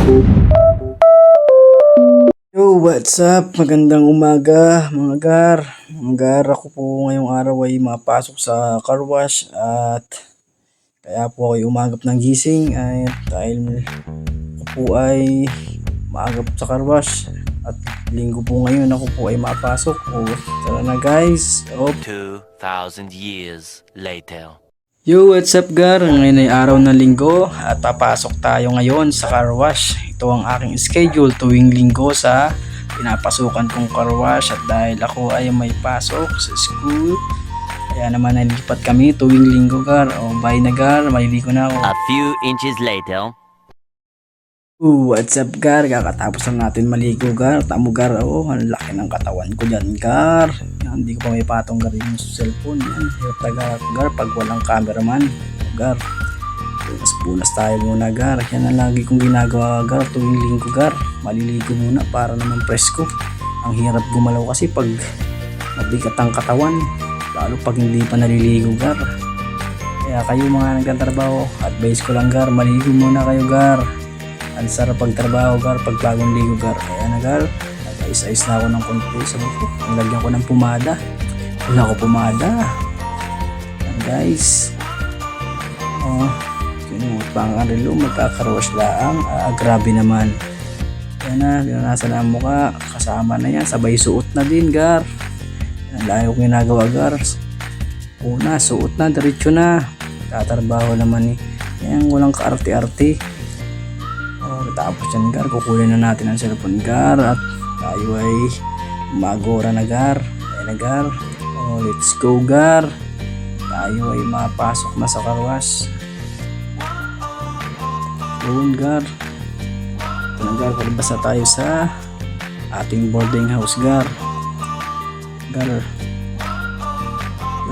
Yo, what's up? Magandang umaga mga gar. Mga gar, ako po ngayong araw ay mapasok sa car wash at kaya po ako umagap ng gising ay dahil ako po ay maagap sa car wash at linggo po ngayon ako po ay mapasok. O, tara na guys. 2,000 years later. Yo, what's up gar? Ngayon ay araw ng linggo at papasok tayo ngayon sa car wash. Ito ang aking schedule tuwing linggo sa pinapasukan kong car wash at dahil ako ay may pasok sa school kaya naman nalipat kami tuwing linggo gar. O bye na gar, maliligo na ako. A few inches later. What's up gar? Kakatapos lang natin maligo gar. Tamo gar, ang laki ng katawan ko dyan gar. Yan, hindi ko pa may patong gar yung cellphone. Yan, hirta gar pag walang cameraman gar. Bunas tayo muna gar. Yan ang lagi kong ginagawa gar tuwing linggo gar. Maliligo muna para naman presko. Ang hirap gumalaw kasi pag mabigat ang katawan, lalo pag hindi pa naliligo gar. Kaya kayo mga nagtatrabaho, advice ko lang gar, maligo muna kayo gar. Ang sarap pagtrabaho gar pag bagong ligo gar. Kaya na gar, nag-ayos-ayos na ako ng konti sa buko. Nilagyan ko ng pumada. Wala ko pumada. Yan guys. Kinuot pa ang arilo, magkakarwash lang. Grabe naman. Yan na, binanasan na ang mukha. Kasama na yan, sabay suot na din gar. Yan, layo kong ginagawa gar. Una, suot na, diretso na. Tatrabaho naman eh. Yan, walang kaarte-arte. Tapos yan gar, kukunin na natin ang cellphone gar at tayo ay magora na gar. Ayan na gar. Let's go gar. Tayo ay mapasok na sa car wash. Doon gar. Ito na gar, palabas na tayo sa ating boarding house gar. Gar.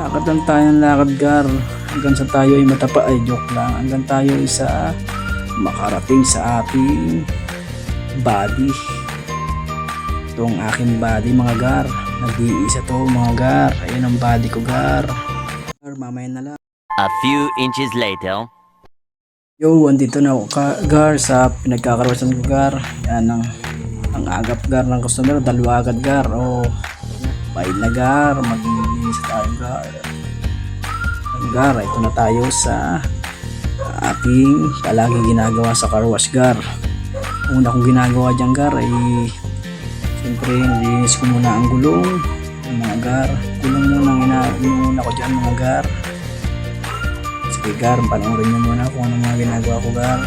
Lakad lang tayong lakad gar. Hanggang sa tayo ay matapa, ay joke lang. Hanggang tayo ay sa makarating sa ating body. Ito ang aking body mga gar. Nag-iisa to mga gar. Ayan ang body ko gar. Mamaya na lang. A few inches later. Yo, andito na ako gar sa pinagkakaroon ko gar. Yan ang agap gar ng customer. Dalawa agad gar. Bye na gar. Mag-iisa tayo gar. Gar, ito na tayo sa ating palagi ginagawa sa car wash gar. Una kong ginagawa dyan gar ay siyempre nilinis ko muna ang gulong ng mga gar. Gulong muna ko dyan mga gar. Sige gar, panoorin nyo muna kung ano mga ginagawa ko gar.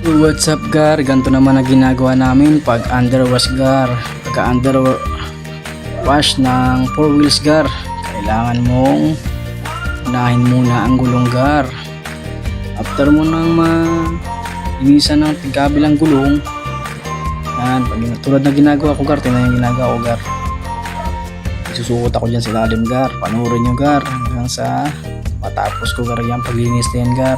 What's up gar? Ganito naman ang ginagawa namin pag underwash gar. Pagka underwash ng 4 wheels gar, kailangan mong unahin muna ang gulong gar. After mo nang mainisan ng tigkabilang gulong, yan, pag tulad na ginagawa ko gar, tingnan yung ginagawa ko gar. Isusukot ako dyan sa ilalim gar, panurin nyo gar hanggang sa matapos ko gar yan paglinis na yan gar.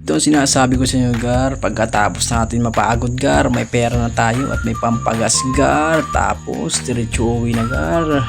Ito ang sinasabi ko sa inyo gar, pagkatapos natin mapagod gar, may pera na tayo at may pampagas gar, tapos diretso uwi na gar.